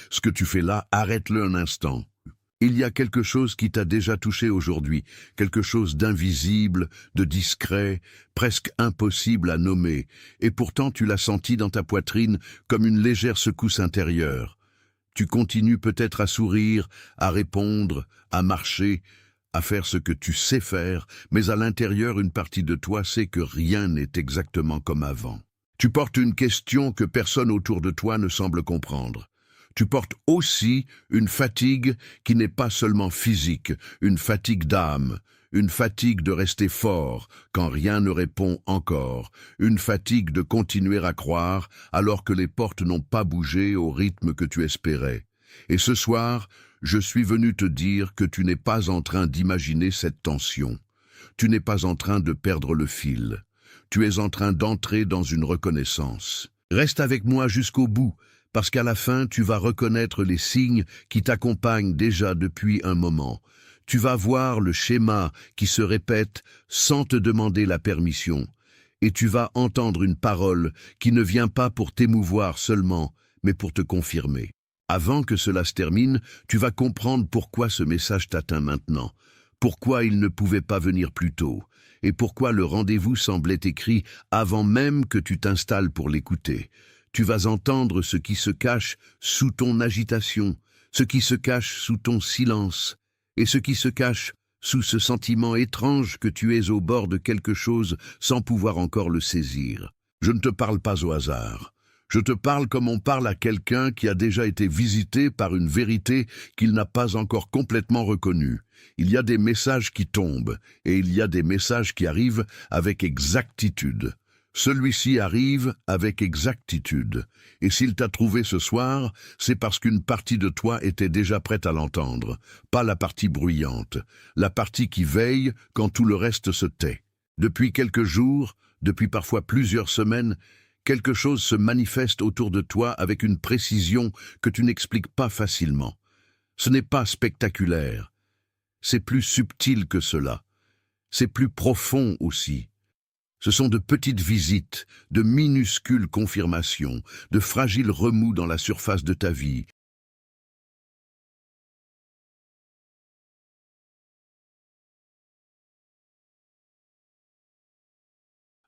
Ce que tu fais là, arrête-le un instant. Il y a quelque chose qui t'a déjà touché aujourd'hui, quelque chose d'invisible, de discret, presque impossible à nommer, et pourtant tu l'as senti dans ta poitrine comme une légère secousse intérieure. Tu continues peut-être à sourire, à répondre, à marcher, à faire ce que tu sais faire, mais à l'intérieur une partie de toi sait que rien n'est exactement comme avant. Tu portes une question que personne autour de toi ne semble comprendre. Tu portes aussi une fatigue qui n'est pas seulement physique, une fatigue d'âme, une fatigue de rester fort quand rien ne répond encore, une fatigue de continuer à croire alors que les portes n'ont pas bougé au rythme que tu espérais. Et ce soir, je suis venu te dire que tu n'es pas en train d'imaginer cette tension. Tu n'es pas en train de perdre le fil. Tu es en train d'entrer dans une reconnaissance. Reste avec moi jusqu'au bout, parce qu'à la fin, tu vas reconnaître les signes qui t'accompagnent déjà depuis un moment. Tu vas voir le schéma qui se répète sans te demander la permission. Et tu vas entendre une parole qui ne vient pas pour t'émouvoir seulement, mais pour te confirmer. Avant que cela se termine, tu vas comprendre pourquoi ce message t'atteint maintenant, pourquoi il ne pouvait pas venir plus tôt, et pourquoi le rendez-vous semblait écrit avant même que tu t'installes pour l'écouter. Tu vas entendre ce qui se cache sous ton agitation, ce qui se cache sous ton silence, et ce qui se cache sous ce sentiment étrange que tu es au bord de quelque chose sans pouvoir encore le saisir. Je ne te parle pas au hasard. Je te parle comme on parle à quelqu'un qui a déjà été visité par une vérité qu'il n'a pas encore complètement reconnue. Il y a des messages qui tombent, et il y a des messages qui arrivent avec exactitude. Celui-ci arrive avec exactitude, et s'il t'a trouvé ce soir, c'est parce qu'une partie de toi était déjà prête à l'entendre, pas la partie bruyante, la partie qui veille quand tout le reste se tait. Depuis quelques jours, depuis parfois plusieurs semaines, quelque chose se manifeste autour de toi avec une précision que tu n'expliques pas facilement. Ce n'est pas spectaculaire, c'est plus subtil que cela, c'est plus profond aussi. Ce sont de petites visites, de minuscules confirmations, de fragiles remous dans la surface de ta vie.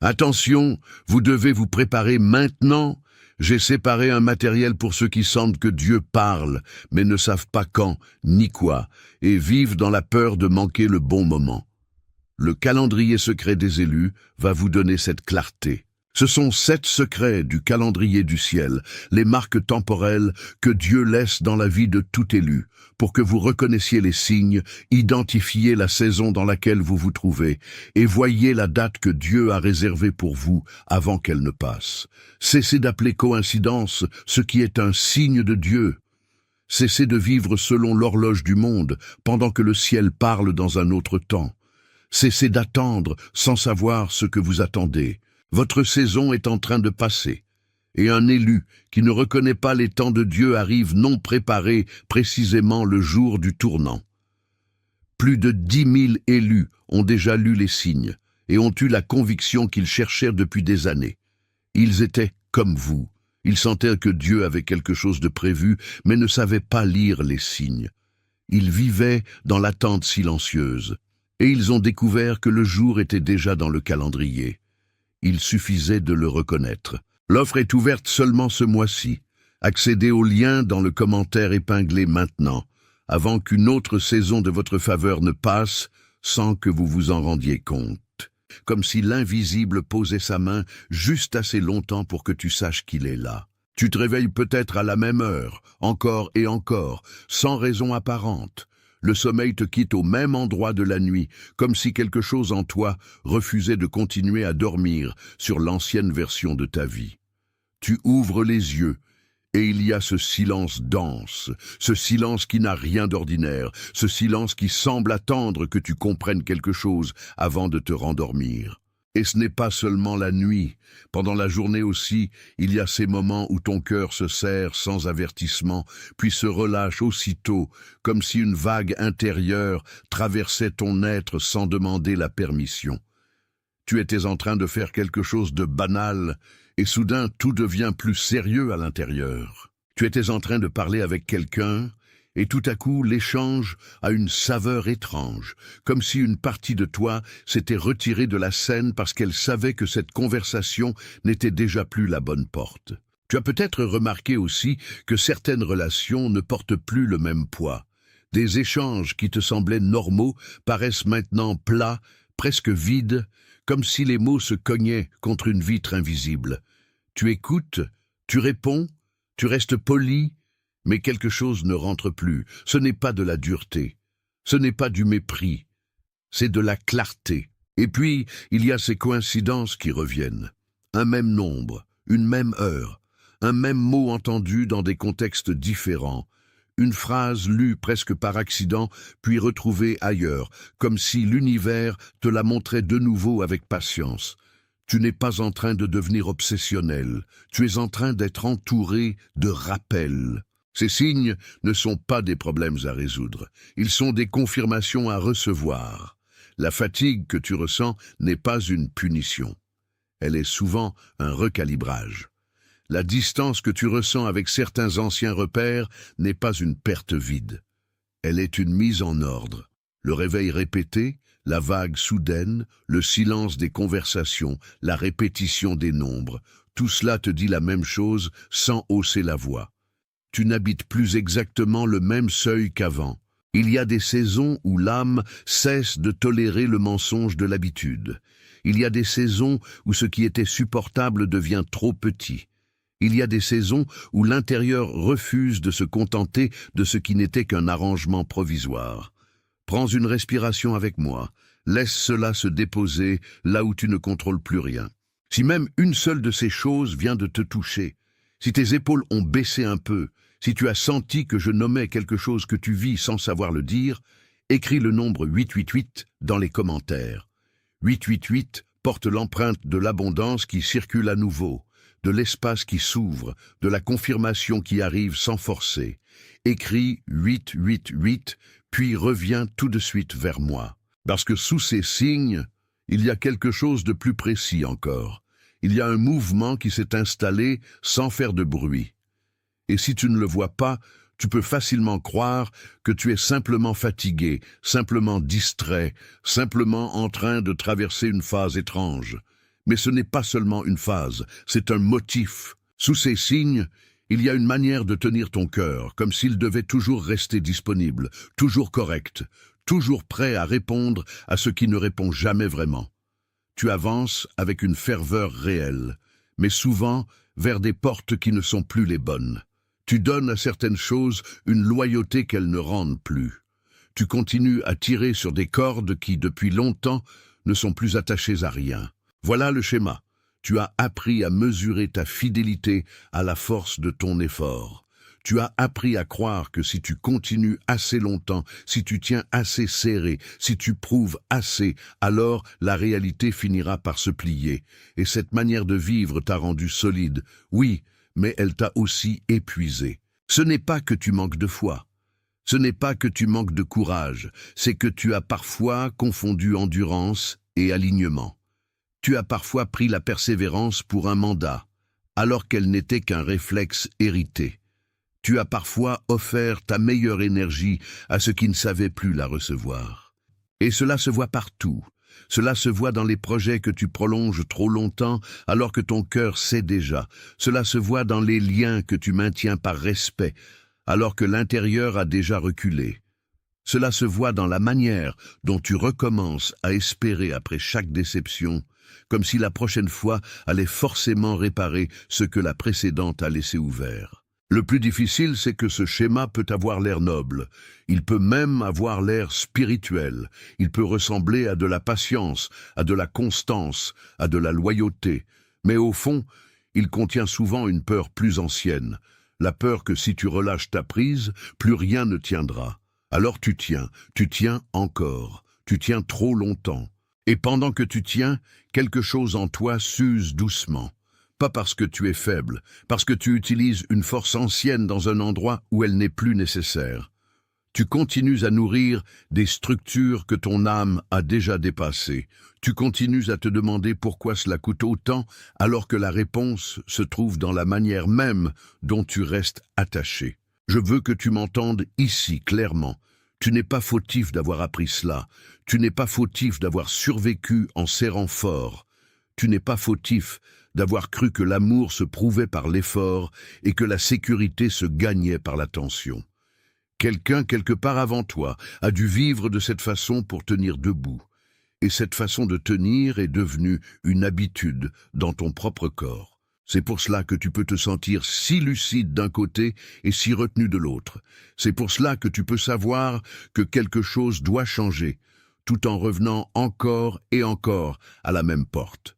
Attention, vous devez vous préparer maintenant. J'ai séparé un matériel pour ceux qui sentent que Dieu parle, mais ne savent pas quand ni quoi, et vivent dans la peur de manquer le bon moment. Le calendrier secret des élus va vous donner cette clarté. Ce sont 7 secrets du calendrier du ciel, les marques temporelles que Dieu laisse dans la vie de tout élu, pour que vous reconnaissiez les signes, identifiez la saison dans laquelle vous vous trouvez, et voyez la date que Dieu a réservée pour vous avant qu'elle ne passe. Cessez d'appeler coïncidence ce qui est un signe de Dieu. Cessez de vivre selon l'horloge du monde, pendant que le ciel parle dans un autre temps. Cessez d'attendre sans savoir ce que vous attendez. Votre saison est en train de passer. Et un élu qui ne reconnaît pas les temps de Dieu arrive non préparé précisément le jour du tournant. Plus de 10 000 élus ont déjà lu les signes et ont eu la conviction qu'ils cherchèrent depuis des années. Ils étaient comme vous. Ils sentaient que Dieu avait quelque chose de prévu, mais ne savaient pas lire les signes. Ils vivaient dans l'attente silencieuse. Et ils ont découvert que le jour était déjà dans le calendrier. Il suffisait de le reconnaître. L'offre est ouverte seulement ce mois-ci. Accédez au lien dans le commentaire épinglé maintenant, avant qu'une autre saison de votre faveur ne passe sans que vous vous en rendiez compte. Comme si l'invisible posait sa main juste assez longtemps pour que tu saches qu'il est là. Tu te réveilles peut-être à la même heure, encore et encore, sans raison apparente. Le sommeil te quitte au même endroit de la nuit, comme si quelque chose en toi refusait de continuer à dormir sur l'ancienne version de ta vie. Tu ouvres les yeux, et il y a ce silence dense, ce silence qui n'a rien d'ordinaire, ce silence qui semble attendre que tu comprennes quelque chose avant de te rendormir. Et ce n'est pas seulement la nuit. Pendant la journée aussi, il y a ces moments où ton cœur se serre sans avertissement, puis se relâche aussitôt, comme si une vague intérieure traversait ton être sans demander la permission. Tu étais en train de faire quelque chose de banal, et soudain tout devient plus sérieux à l'intérieur. Tu étais en train de parler avec quelqu'un, et tout à coup l'échange a une saveur étrange, comme si une partie de toi s'était retirée de la scène parce qu'elle savait que cette conversation n'était déjà plus la bonne porte. Tu as peut-être remarqué aussi que certaines relations ne portent plus le même poids. Des échanges qui te semblaient normaux paraissent maintenant plats, presque vides, comme si les mots se cognaient contre une vitre invisible. Tu écoutes, tu réponds, tu restes poli, mais quelque chose ne rentre plus. Ce n'est pas de la dureté, ce n'est pas du mépris, c'est de la clarté. Et puis, il y a ces coïncidences qui reviennent. Un même nombre, une même heure, un même mot entendu dans des contextes différents, une phrase lue presque par accident, puis retrouvée ailleurs, comme si l'univers te la montrait de nouveau avec patience. Tu n'es pas en train de devenir obsessionnel, tu es en train d'être entouré de rappels. Ces signes ne sont pas des problèmes à résoudre, ils sont des confirmations à recevoir. La fatigue que tu ressens n'est pas une punition, elle est souvent un recalibrage. La distance que tu ressens avec certains anciens repères n'est pas une perte vide. Elle est une mise en ordre. Le réveil répété, la vague soudaine, le silence des conversations, la répétition des nombres, tout cela te dit la même chose sans hausser la voix. Tu n'habites plus exactement le même seuil qu'avant. Il y a des saisons où l'âme cesse de tolérer le mensonge de l'habitude. Il y a des saisons où ce qui était supportable devient trop petit. Il y a des saisons où l'intérieur refuse de se contenter de ce qui n'était qu'un arrangement provisoire. Prends une respiration avec moi, laisse cela se déposer là où tu ne contrôles plus rien. Si même une seule de ces choses vient de te toucher, si tes épaules ont baissé un peu, si tu as senti que je nommais quelque chose que tu vis sans savoir le dire, écris le nombre 888 dans les commentaires. 888 porte l'empreinte de l'abondance qui circule à nouveau, de l'espace qui s'ouvre, de la confirmation qui arrive sans forcer. Écris 888, puis reviens tout de suite vers moi. Parce que sous ces signes, il y a quelque chose de plus précis encore. Il y a un mouvement qui s'est installé sans faire de bruit. Et si tu ne le vois pas, tu peux facilement croire que tu es simplement fatigué, simplement distrait, simplement en train de traverser une phase étrange. Mais ce n'est pas seulement une phase, c'est un motif. Sous ces signes, il y a une manière de tenir ton cœur, comme s'il devait toujours rester disponible, toujours correct, toujours prêt à répondre à ce qui ne répond jamais vraiment. Tu avances avec une ferveur réelle, mais souvent vers des portes qui ne sont plus les bonnes. Tu donnes à certaines choses une loyauté qu'elles ne rendent plus. Tu continues à tirer sur des cordes qui, depuis longtemps, ne sont plus attachées à rien. Voilà le schéma. Tu as appris à mesurer ta fidélité à la force de ton effort. Tu as appris à croire que si tu continues assez longtemps, si tu tiens assez serré, si tu prouves assez, alors la réalité finira par se plier. Et cette manière de vivre t'a rendu solide, oui, mais elle t'a aussi épuisé. Ce n'est pas que tu manques de foi. Ce n'est pas que tu manques de courage, c'est que tu as parfois confondu endurance et alignement. Tu as parfois pris la persévérance pour un mandat, alors qu'elle n'était qu'un réflexe hérité. Tu as parfois offert ta meilleure énergie à ceux qui ne savaient plus la recevoir. Et cela se voit partout. Cela se voit dans les projets que tu prolonges trop longtemps alors que ton cœur sait déjà. Cela se voit dans les liens que tu maintiens par respect alors que l'intérieur a déjà reculé. Cela se voit dans la manière dont tu recommences à espérer après chaque déception, comme si la prochaine fois allait forcément réparer ce que la précédente a laissé ouvert. Le plus difficile, c'est que ce schéma peut avoir l'air noble. Il peut même avoir l'air spirituel. Il peut ressembler à de la patience, à de la constance, à de la loyauté. Mais au fond, il contient souvent une peur plus ancienne. La peur que si tu relâches ta prise, plus rien ne tiendra. Alors tu tiens encore, tu tiens trop longtemps. Et pendant que tu tiens, quelque chose en toi s'use doucement. Pas parce que tu es faible, parce que tu utilises une force ancienne dans un endroit où elle n'est plus nécessaire. Tu continues à nourrir des structures que ton âme a déjà dépassées. Tu continues à te demander pourquoi cela coûte autant, alors que la réponse se trouve dans la manière même dont tu restes attaché. Je veux que tu m'entendes ici clairement. Tu n'es pas fautif d'avoir appris cela. Tu n'es pas fautif d'avoir survécu en serrant fort. Tu n'es pas fautif d'avoir cru que l'amour se prouvait par l'effort et que la sécurité se gagnait par la tension. Quelqu'un quelque part avant toi a dû vivre de cette façon pour tenir debout. Et cette façon de tenir est devenue une habitude dans ton propre corps. C'est pour cela que tu peux te sentir si lucide d'un côté et si retenu de l'autre. C'est pour cela que tu peux savoir que quelque chose doit changer, tout en revenant encore et encore à la même porte.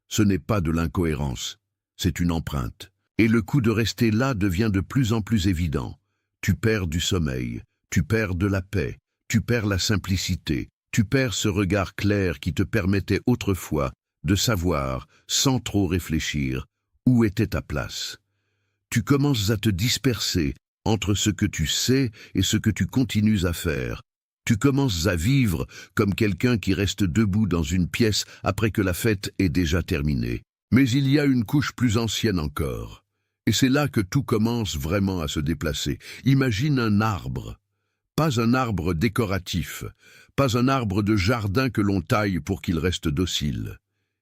Ce n'est pas de l'incohérence, c'est une empreinte. Et le coup de rester là devient de plus en plus évident. Tu perds du sommeil, tu perds de la paix, tu perds la simplicité, tu perds ce regard clair qui te permettait autrefois de savoir, sans trop réfléchir, où était ta place. Tu commences à te disperser entre ce que tu sais et ce que tu continues à faire. Tu commences à vivre comme quelqu'un qui reste debout dans une pièce après que la fête est déjà terminée. Mais il y a une couche plus ancienne encore. Et c'est là que tout commence vraiment à se déplacer. Imagine un arbre. Pas un arbre décoratif, pas un arbre de jardin que l'on taille pour qu'il reste docile.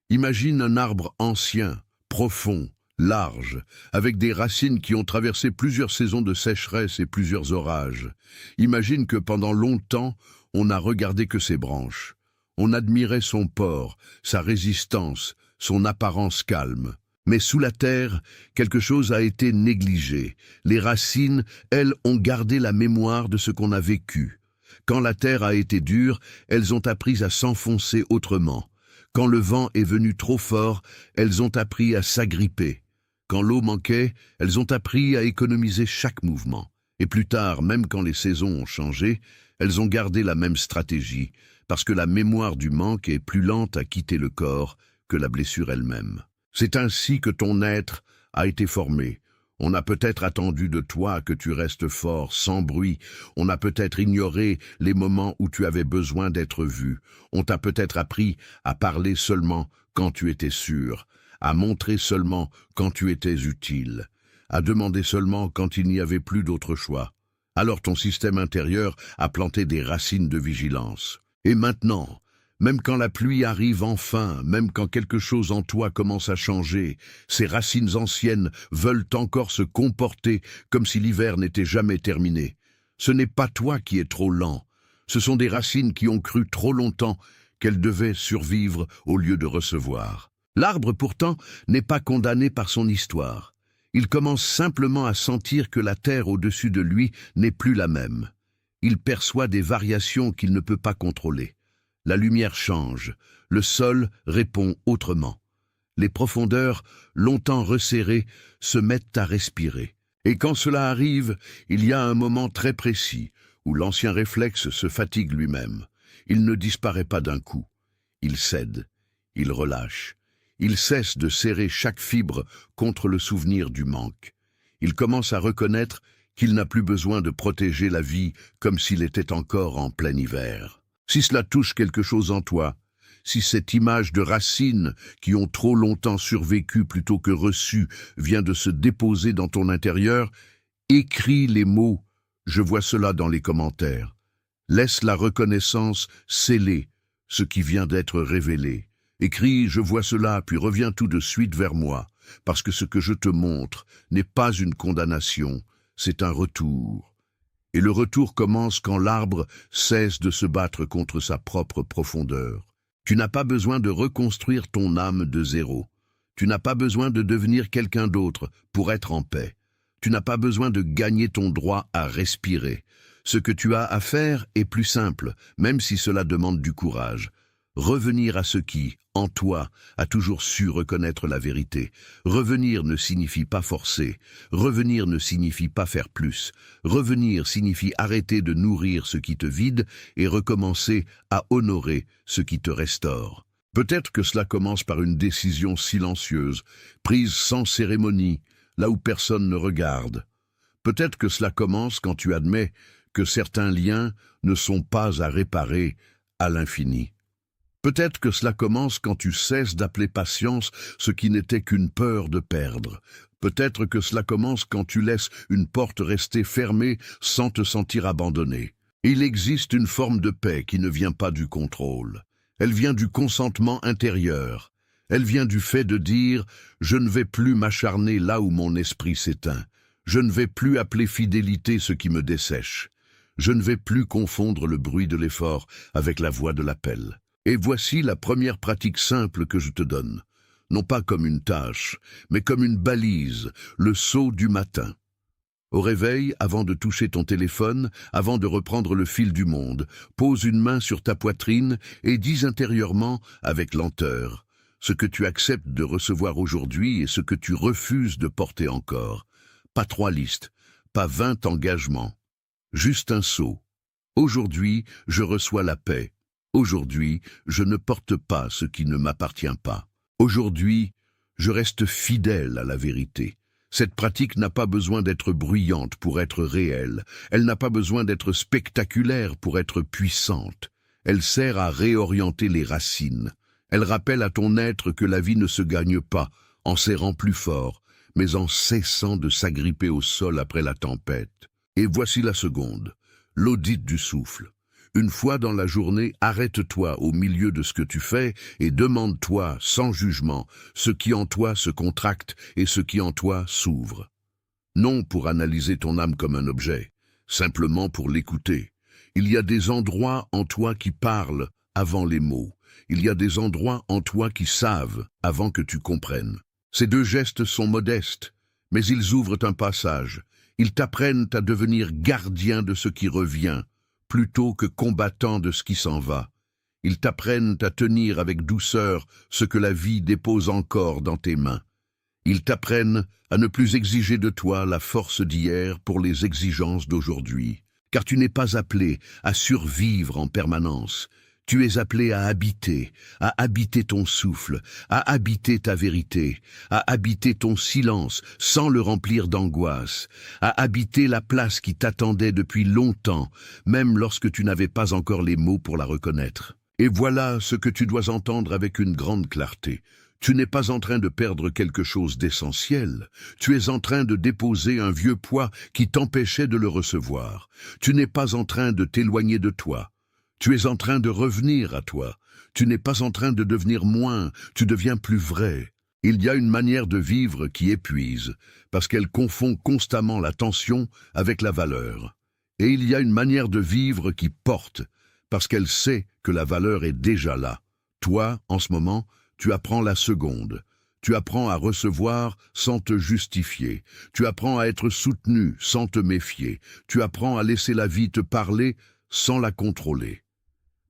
Imagine un arbre ancien, profond, large, avec des racines qui ont traversé plusieurs saisons de sécheresse et plusieurs orages. Imagine que pendant longtemps, on n'a regardé que ses branches. On admirait son port, sa résistance, son apparence calme. Mais sous la terre, quelque chose a été négligé. Les racines, elles, ont gardé la mémoire de ce qu'on a vécu. Quand la terre a été dure, elles ont appris à s'enfoncer autrement. Quand le vent est venu trop fort, elles ont appris à s'agripper. Quand l'eau manquait, elles ont appris à économiser chaque mouvement. Et plus tard, même quand les saisons ont changé, elles ont gardé la même stratégie, parce que la mémoire du manque est plus lente à quitter le corps que la blessure elle-même. C'est ainsi que ton être a été formé. On a peut-être attendu de toi que tu restes fort, sans bruit. On a peut-être ignoré les moments où tu avais besoin d'être vu. On t'a peut-être appris à parler seulement quand tu étais sûr, à montrer seulement quand tu étais utile, à demander seulement quand il n'y avait plus d'autre choix. Alors ton système intérieur a planté des racines de vigilance. Et maintenant, même quand la pluie arrive enfin, même quand quelque chose en toi commence à changer, ces racines anciennes veulent encore se comporter comme si l'hiver n'était jamais terminé. Ce n'est pas toi qui es trop lent. Ce sont des racines qui ont cru trop longtemps qu'elles devaient survivre au lieu de recevoir. L'arbre, pourtant, n'est pas condamné par son histoire. Il commence simplement à sentir que la terre au-dessus de lui n'est plus la même. Il perçoit des variations qu'il ne peut pas contrôler. La lumière change, le sol répond autrement. Les profondeurs, longtemps resserrées, se mettent à respirer. Et quand cela arrive, il y a un moment très précis où l'ancien réflexe se fatigue lui-même. Il ne disparaît pas d'un coup. Il cède, il relâche. Il cesse de serrer chaque fibre contre le souvenir du manque. Il commence à reconnaître qu'il n'a plus besoin de protéger la vie comme s'il était encore en plein hiver. Si cela touche quelque chose en toi, si cette image de racines qui ont trop longtemps survécu plutôt que reçu vient de se déposer dans ton intérieur, écris les mots « Je vois cela » dans les commentaires. Laisse la reconnaissance sceller ce qui vient d'être révélé. Écris « Je vois cela » puis reviens tout de suite vers moi, parce que ce que je te montre n'est pas une condamnation, c'est un retour. Et le retour commence quand l'arbre cesse de se battre contre sa propre profondeur. Tu n'as pas besoin de reconstruire ton âme de zéro. Tu n'as pas besoin de devenir quelqu'un d'autre pour être en paix. Tu n'as pas besoin de gagner ton droit à respirer. Ce que tu as à faire est plus simple, même si cela demande du courage. Revenir à ce qui, en toi, a toujours su reconnaître la vérité. Revenir ne signifie pas forcer. Revenir ne signifie pas faire plus. Revenir signifie arrêter de nourrir ce qui te vide et recommencer à honorer ce qui te restaure. Peut-être que cela commence par une décision silencieuse, prise sans cérémonie, là où personne ne regarde. Peut-être que cela commence quand tu admets que certains liens ne sont pas à réparer à l'infini. Peut-être que cela commence quand tu cesses d'appeler patience ce qui n'était qu'une peur de perdre. Peut-être que cela commence quand tu laisses une porte rester fermée sans te sentir abandonné. Il existe une forme de paix qui ne vient pas du contrôle. Elle vient du consentement intérieur. Elle vient du fait de dire « Je ne vais plus m'acharner là où mon esprit s'éteint. Je ne vais plus appeler fidélité ce qui me dessèche. Je ne vais plus confondre le bruit de l'effort avec la voix de l'appel. » Et voici la première pratique simple que je te donne. Non pas comme une tâche, mais comme une balise, le saut du matin. Au réveil, avant de toucher ton téléphone, avant de reprendre le fil du monde, pose une main sur ta poitrine et dis intérieurement, avec lenteur, ce que tu acceptes de recevoir aujourd'hui et ce que tu refuses de porter encore. Pas 3 listes, pas 20 engagements. Juste un saut. Aujourd'hui, je reçois la paix. Aujourd'hui, je ne porte pas ce qui ne m'appartient pas. Aujourd'hui, je reste fidèle à la vérité. Cette pratique n'a pas besoin d'être bruyante pour être réelle. Elle n'a pas besoin d'être spectaculaire pour être puissante. Elle sert à réorienter les racines. Elle rappelle à ton être que la vie ne se gagne pas en serrant plus fort, mais en cessant de s'agripper au sol après la tempête. Et voici la seconde, l'audit du souffle. Une fois dans la journée, arrête-toi au milieu de ce que tu fais et demande-toi, sans jugement, ce qui en toi se contracte et ce qui en toi s'ouvre. Non pour analyser ton âme comme un objet, simplement pour l'écouter. Il y a des endroits en toi qui parlent avant les mots. Il y a des endroits en toi qui savent avant que tu comprennes. Ces 2 gestes sont modestes, mais ils ouvrent un passage. Ils t'apprennent à devenir gardien de ce qui revient, plutôt que combattant de ce qui s'en va. Ils t'apprennent à tenir avec douceur ce que la vie dépose encore dans tes mains. Ils t'apprennent à ne plus exiger de toi la force d'hier pour les exigences d'aujourd'hui, car tu n'es pas appelé à survivre en permanence. Tu es appelé à habiter ton souffle, à habiter ta vérité, à habiter ton silence sans le remplir d'angoisse, à habiter la place qui t'attendait depuis longtemps, même lorsque tu n'avais pas encore les mots pour la reconnaître. Et voilà ce que tu dois entendre avec une grande clarté. Tu n'es pas en train de perdre quelque chose d'essentiel. Tu es en train de déposer un vieux poids qui t'empêchait de le recevoir. Tu n'es pas en train de t'éloigner de toi. Tu es en train de revenir à toi. Tu n'es pas en train de devenir moins, tu deviens plus vrai. Il y a une manière de vivre qui épuise, parce qu'elle confond constamment la tension avec la valeur. Et il y a une manière de vivre qui porte, parce qu'elle sait que la valeur est déjà là. Toi, en ce moment, tu apprends la seconde. Tu apprends à recevoir sans te justifier. Tu apprends à être soutenu sans te méfier. Tu apprends à laisser la vie te parler sans la contrôler.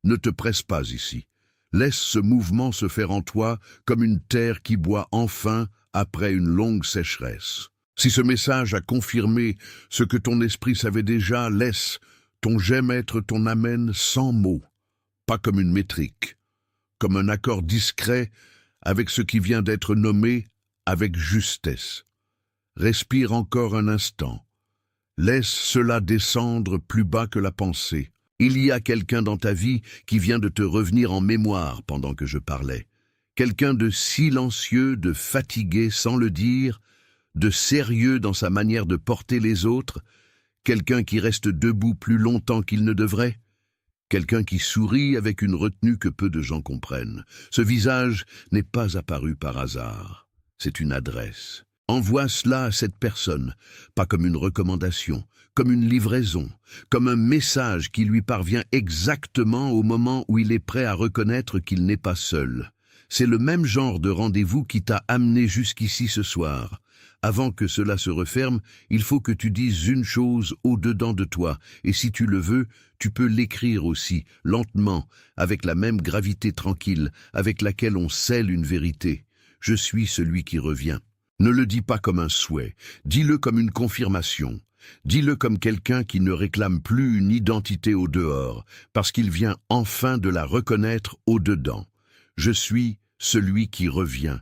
Ne te presse pas ici. Laisse ce mouvement se faire en toi comme une terre qui boit enfin après une longue sécheresse. Si ce message a confirmé ce que ton esprit savait déjà, laisse ton j'aime être ton amen sans mots, pas comme une métrique, comme un accord discret avec ce qui vient d'être nommé avec justesse. Respire encore un instant. Laisse cela descendre plus bas que la pensée. Il y a quelqu'un dans ta vie qui vient de te revenir en mémoire pendant que je parlais. Quelqu'un de silencieux, de fatigué sans le dire, de sérieux dans sa manière de porter les autres, quelqu'un qui reste debout plus longtemps qu'il ne devrait, quelqu'un qui sourit avec une retenue que peu de gens comprennent. Ce visage n'est pas apparu par hasard, c'est une adresse. Envoie cela à cette personne, pas comme une recommandation, comme une livraison, comme un message qui lui parvient exactement au moment où il est prêt à reconnaître qu'il n'est pas seul. C'est le même genre de rendez-vous qui t'a amené jusqu'ici ce soir. Avant que cela se referme, il faut que tu dises une chose au-dedans de toi, et si tu le veux, tu peux l'écrire aussi, lentement, avec la même gravité tranquille, avec laquelle on scelle une vérité. Je suis celui qui revient. Ne le dis pas comme un souhait, dis-le comme une confirmation. Dis-le comme quelqu'un qui ne réclame plus une identité au dehors, parce qu'il vient enfin de la reconnaître au dedans. Je suis celui qui revient.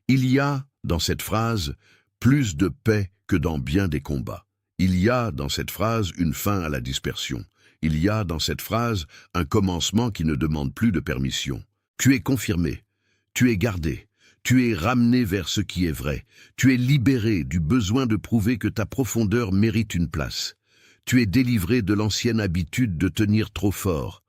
Il y a, dans cette phrase, plus de paix que dans bien des combats. Il y a dans cette phrase une fin à la dispersion. Il y a dans cette phrase un commencement qui ne demande plus de permission. Tu es confirmé, tu es gardé, tu es ramené vers ce qui est vrai, tu es libéré du besoin de prouver que ta profondeur mérite une place. Tu es délivré de l'ancienne habitude de tenir trop fort.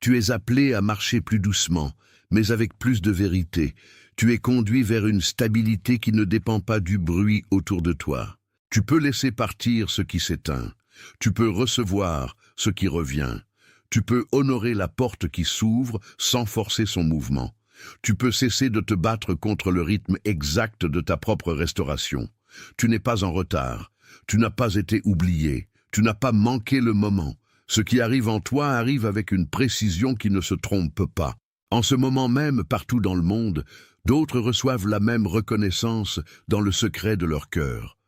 Tu es appelé à marcher plus doucement, mais avec plus de vérité. Tu es conduit vers une stabilité qui ne dépend pas du bruit autour de toi. Tu peux laisser partir ce qui s'éteint. Tu peux recevoir ce qui revient. Tu peux honorer la porte qui s'ouvre sans forcer son mouvement. Tu peux cesser de te battre contre le rythme exact de ta propre restauration. Tu n'es pas en retard. Tu n'as pas été oublié. Tu n'as pas manqué le moment. Ce qui arrive en toi arrive avec une précision qui ne se trompe pas. En ce moment même, partout dans le monde, d'autres reçoivent la même reconnaissance dans le secret de leur cœur.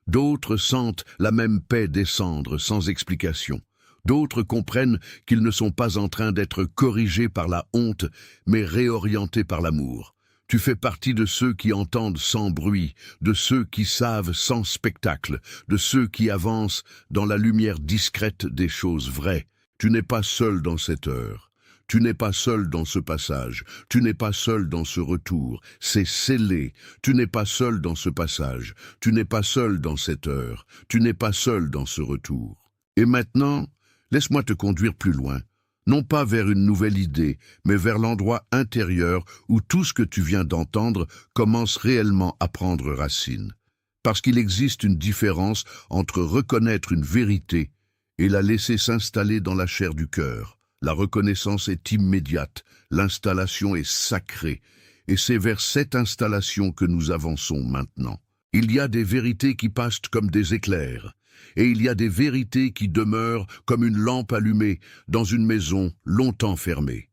D'autres sentent la même paix descendre sans explication. D'autres comprennent qu'ils ne sont pas en train d'être corrigés par la honte, mais réorientés par l'amour. Tu fais partie de ceux qui entendent sans bruit, de ceux qui savent sans spectacle, de ceux qui avancent dans la lumière discrète des choses vraies. Tu n'es pas seul dans cette heure. Tu n'es pas seul dans ce passage. Tu n'es pas seul dans ce retour. C'est scellé. Tu n'es pas seul dans ce passage. Tu n'es pas seul dans cette heure. Tu n'es pas seul dans ce retour. Et maintenant, laisse-moi te conduire plus loin. Non pas vers une nouvelle idée, mais vers l'endroit intérieur où tout ce que tu viens d'entendre commence réellement à prendre racine. Parce qu'il existe une différence entre reconnaître une vérité et la laisser s'installer dans la chair du cœur. La reconnaissance est immédiate, l'installation est sacrée, et c'est vers cette installation que nous avançons maintenant. Il y a des vérités qui passent comme des éclairs. Et il y a des vérités qui demeurent comme une lampe allumée dans une maison longtemps fermée.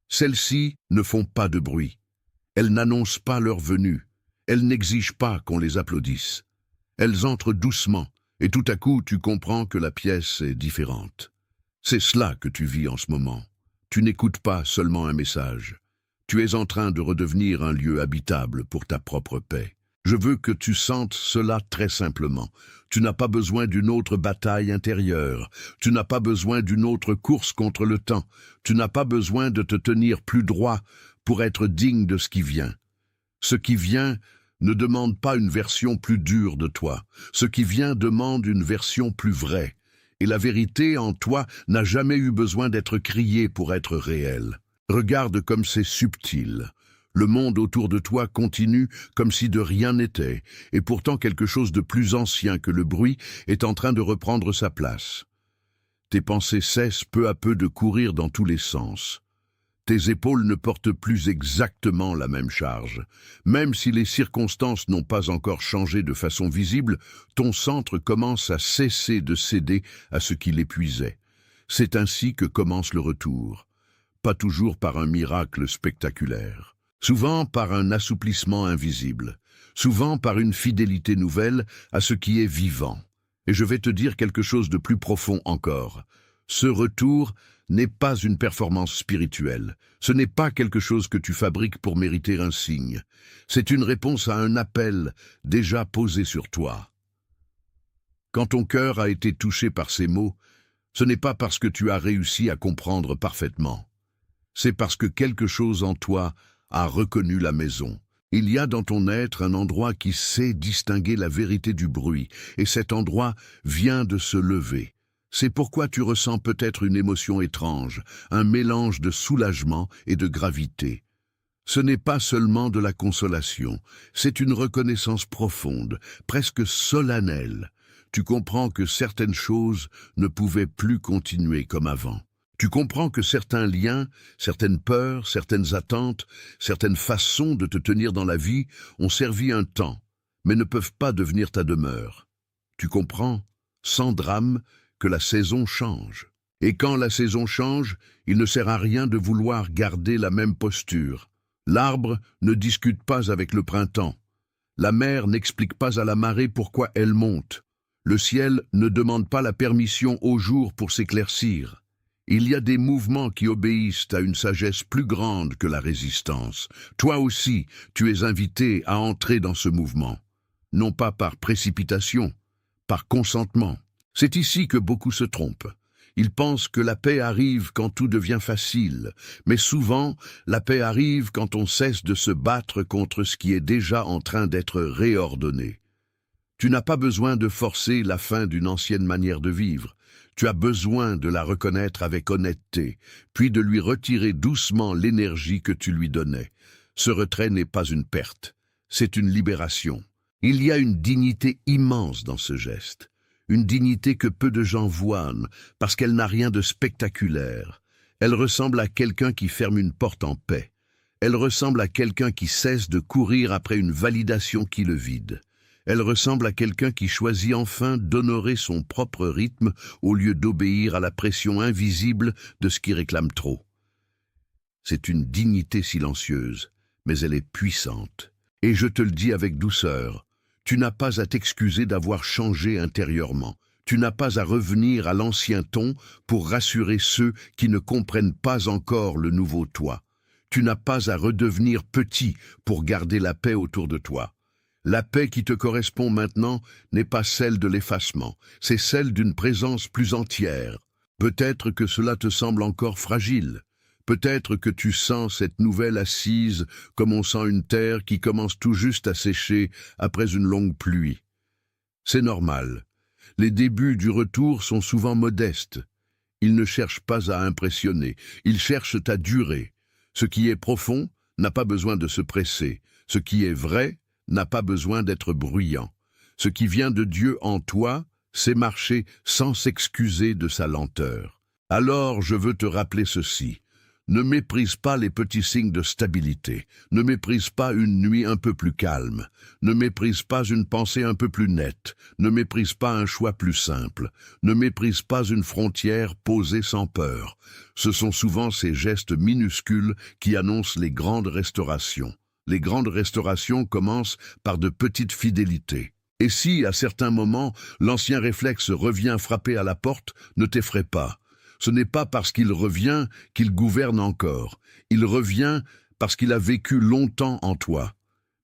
Celles-ci ne font pas de bruit. Elles n'annoncent pas leur venue. Elles n'exigent pas qu'on les applaudisse. Elles entrent doucement, et tout à coup tu comprends que la pièce est différente. C'est cela que tu vis en ce moment. Tu n'écoutes pas seulement un message. Tu es en train de redevenir un lieu habitable pour ta propre paix. Je veux que tu sentes cela très simplement. Tu n'as pas besoin d'une autre bataille intérieure. Tu n'as pas besoin d'une autre course contre le temps. Tu n'as pas besoin de te tenir plus droit pour être digne de ce qui vient. Ce qui vient ne demande pas une version plus dure de toi. Ce qui vient demande une version plus vraie. Et la vérité en toi n'a jamais eu besoin d'être criée pour être réelle. Regarde comme c'est subtil. Le monde autour de toi continue comme si de rien n'était, et pourtant quelque chose de plus ancien que le bruit est en train de reprendre sa place. Tes pensées cessent peu à peu de courir dans tous les sens. Tes épaules ne portent plus exactement la même charge. Même si les circonstances n'ont pas encore changé de façon visible, ton centre commence à cesser de céder à ce qui l'épuisait. C'est ainsi que commence le retour, pas toujours par un miracle spectaculaire. Souvent par un assouplissement invisible, souvent par une fidélité nouvelle à ce qui est vivant. Et je vais te dire quelque chose de plus profond encore. Ce retour n'est pas une performance spirituelle. Ce n'est pas quelque chose que tu fabriques pour mériter un signe. C'est une réponse à un appel déjà posé sur toi. Quand ton cœur a été touché par ces mots, ce n'est pas parce que tu as réussi à comprendre parfaitement. C'est parce que quelque chose en toi a reconnu la maison. Il y a dans ton être un endroit qui sait distinguer la vérité du bruit, et cet endroit vient de se lever. C'est pourquoi tu ressens peut-être une émotion étrange, un mélange de soulagement et de gravité. Ce n'est pas seulement de la consolation, c'est une reconnaissance profonde, presque solennelle. Tu comprends que certaines choses ne pouvaient plus continuer comme avant. Tu comprends que certains liens, certaines peurs, certaines attentes, certaines façons de te tenir dans la vie ont servi un temps, mais ne peuvent pas devenir ta demeure. Tu comprends, sans drame, que la saison change. Et quand la saison change, il ne sert à rien de vouloir garder la même posture. L'arbre ne discute pas avec le printemps. La mer n'explique pas à la marée pourquoi elle monte. Le ciel ne demande pas la permission au jour pour s'éclaircir. Il y a des mouvements qui obéissent à une sagesse plus grande que la résistance. Toi aussi, tu es invité à entrer dans ce mouvement. Non pas par précipitation, par consentement. C'est ici que beaucoup se trompent. Ils pensent que la paix arrive quand tout devient facile, mais souvent, la paix arrive quand on cesse de se battre contre ce qui est déjà en train d'être réordonné. Tu n'as pas besoin de forcer la fin d'une ancienne manière de vivre. Tu as besoin de la reconnaître avec honnêteté, puis de lui retirer doucement l'énergie que tu lui donnais. Ce retrait n'est pas une perte, c'est une libération. Il y a une dignité immense dans ce geste. Une dignité que peu de gens voient, parce qu'elle n'a rien de spectaculaire. Elle ressemble à quelqu'un qui ferme une porte en paix. Elle ressemble à quelqu'un qui cesse de courir après une validation qui le vide. Elle ressemble à quelqu'un qui choisit enfin d'honorer son propre rythme au lieu d'obéir à la pression invisible de ce qui réclame trop. C'est une dignité silencieuse, mais elle est puissante. Et je te le dis avec douceur. Tu n'as pas à t'excuser d'avoir changé intérieurement. Tu n'as pas à revenir à l'ancien ton pour rassurer ceux qui ne comprennent pas encore le nouveau toi. Tu n'as pas à redevenir petit pour garder la paix autour de toi. La paix qui te correspond maintenant n'est pas celle de l'effacement, c'est celle d'une présence plus entière. Peut-être que cela te semble encore fragile. Peut-être que tu sens cette nouvelle assise comme on sent une terre qui commence tout juste à sécher après une longue pluie. C'est normal. Les débuts du retour sont souvent modestes. Ils ne cherchent pas à impressionner, ils cherchent à durer. Ce qui est profond n'a pas besoin de se presser. Ce qui est vrai n'a pas besoin d'être bruyant. Ce qui vient de Dieu en toi, c'est marcher sans s'excuser de sa lenteur. Alors je veux te rappeler ceci. Ne méprise pas les petits signes de stabilité. Ne méprise pas une nuit un peu plus calme. Ne méprise pas une pensée un peu plus nette. Ne méprise pas un choix plus simple. Ne méprise pas une frontière posée sans peur. Ce sont souvent ces gestes minuscules qui annoncent les grandes restaurations. Les grandes restaurations commencent par de petites fidélités. Et si, à certains moments, l'ancien réflexe revient frapper à la porte, ne t'effraie pas. Ce n'est pas parce qu'il revient qu'il gouverne encore. Il revient parce qu'il a vécu longtemps en toi.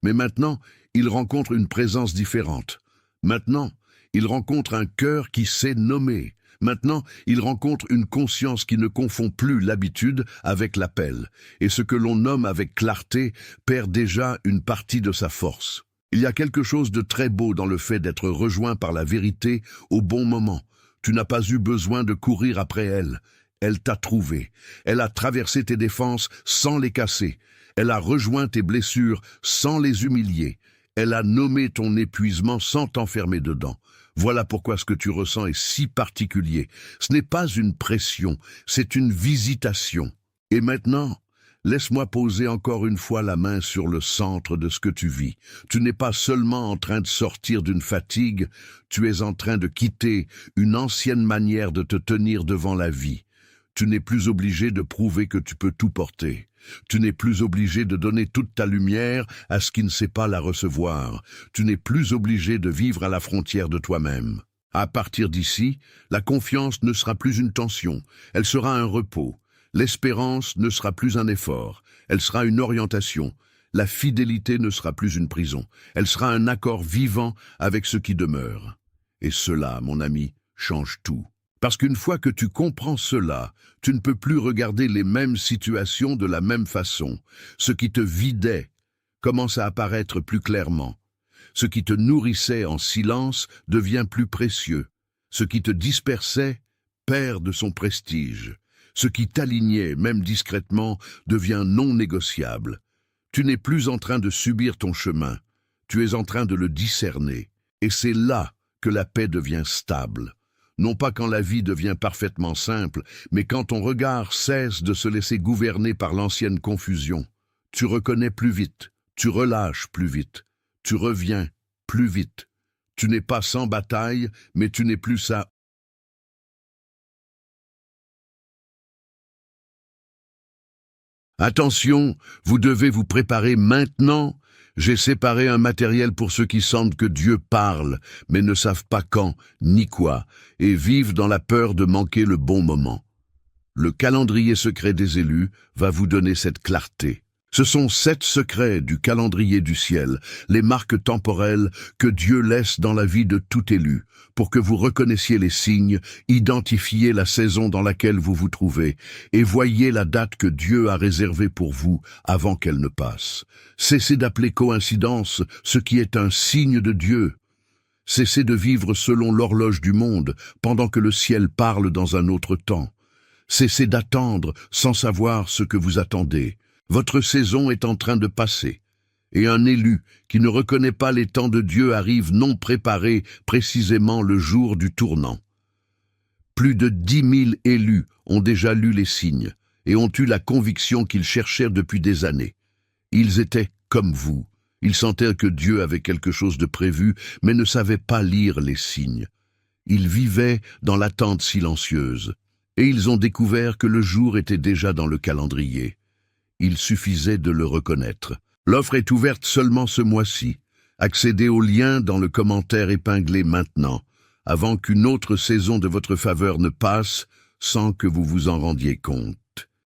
Mais maintenant, il rencontre une présence différente. Maintenant, il rencontre un cœur qui sait nommer. Maintenant, il rencontre une conscience qui ne confond plus l'habitude avec l'appel. Et ce que l'on nomme avec clarté perd déjà une partie de sa force. Il y a quelque chose de très beau dans le fait d'être rejoint par la vérité au bon moment. Tu n'as pas eu besoin de courir après elle. Elle t'a trouvé. Elle a traversé tes défenses sans les casser. Elle a rejoint tes blessures sans les humilier. Elle a nommé ton épuisement sans t'enfermer dedans. Voilà pourquoi ce que tu ressens est si particulier. Ce n'est pas une pression, c'est une visitation. Et maintenant, laisse-moi poser encore une fois la main sur le centre de ce que tu vis. Tu n'es pas seulement en train de sortir d'une fatigue, tu es en train de quitter une ancienne manière de te tenir devant la vie. Tu n'es plus obligé de prouver que tu peux tout porter. Tu n'es plus obligé de donner toute ta lumière à ce qui ne sait pas la recevoir. Tu n'es plus obligé de vivre à la frontière de toi-même. À partir d'ici, la confiance ne sera plus une tension, elle sera un repos. L'espérance ne sera plus un effort, elle sera une orientation. La fidélité ne sera plus une prison, elle sera un accord vivant avec ce qui demeure. Et cela, mon ami, change tout. Parce qu'une fois que tu comprends cela, tu ne peux plus regarder les mêmes situations de la même façon. Ce qui te vidait commence à apparaître plus clairement. Ce qui te nourrissait en silence devient plus précieux. Ce qui te dispersait perd de son prestige. Ce qui t'alignait, même discrètement, devient non négociable. Tu n'es plus en train de subir ton chemin, tu es en train de le discerner. Et c'est là que la paix devient stable. Non pas quand la vie devient parfaitement simple, mais quand ton regard cesse de se laisser gouverner par l'ancienne confusion. Tu reconnais plus vite, tu relâches plus vite, tu reviens plus vite. Tu n'es pas sans bataille, mais tu n'es plus ça. Attention, vous devez vous préparer maintenant. J'ai séparé un matériel pour ceux qui sentent que Dieu parle, mais ne savent pas quand, ni quoi, et vivent dans la peur de manquer le bon moment. Le calendrier secret des élus va vous donner cette clarté. Ce sont 7 secrets du calendrier du ciel, les marques temporelles que Dieu laisse dans la vie de tout élu, pour que vous reconnaissiez les signes, identifiez la saison dans laquelle vous vous trouvez, et voyez la date que Dieu a réservée pour vous avant qu'elle ne passe. Cessez d'appeler coïncidence ce qui est un signe de Dieu. Cessez de vivre selon l'horloge du monde, pendant que le ciel parle dans un autre temps. Cessez d'attendre sans savoir ce que vous attendez. Votre saison est en train de passer, et un élu qui ne reconnaît pas les temps de Dieu arrive non préparé précisément le jour du tournant. Plus de 10 000 élus ont déjà lu les signes et ont eu la conviction qu'ils cherchèrent depuis des années. Ils étaient comme vous. Ils sentaient que Dieu avait quelque chose de prévu, mais ne savaient pas lire les signes. Ils vivaient dans l'attente silencieuse, et ils ont découvert que le jour était déjà dans le calendrier. Il suffisait de le reconnaître. L'offre est ouverte seulement ce mois-ci. Accédez au lien dans le commentaire épinglé maintenant, avant qu'une autre saison de votre faveur ne passe sans que vous vous en rendiez compte.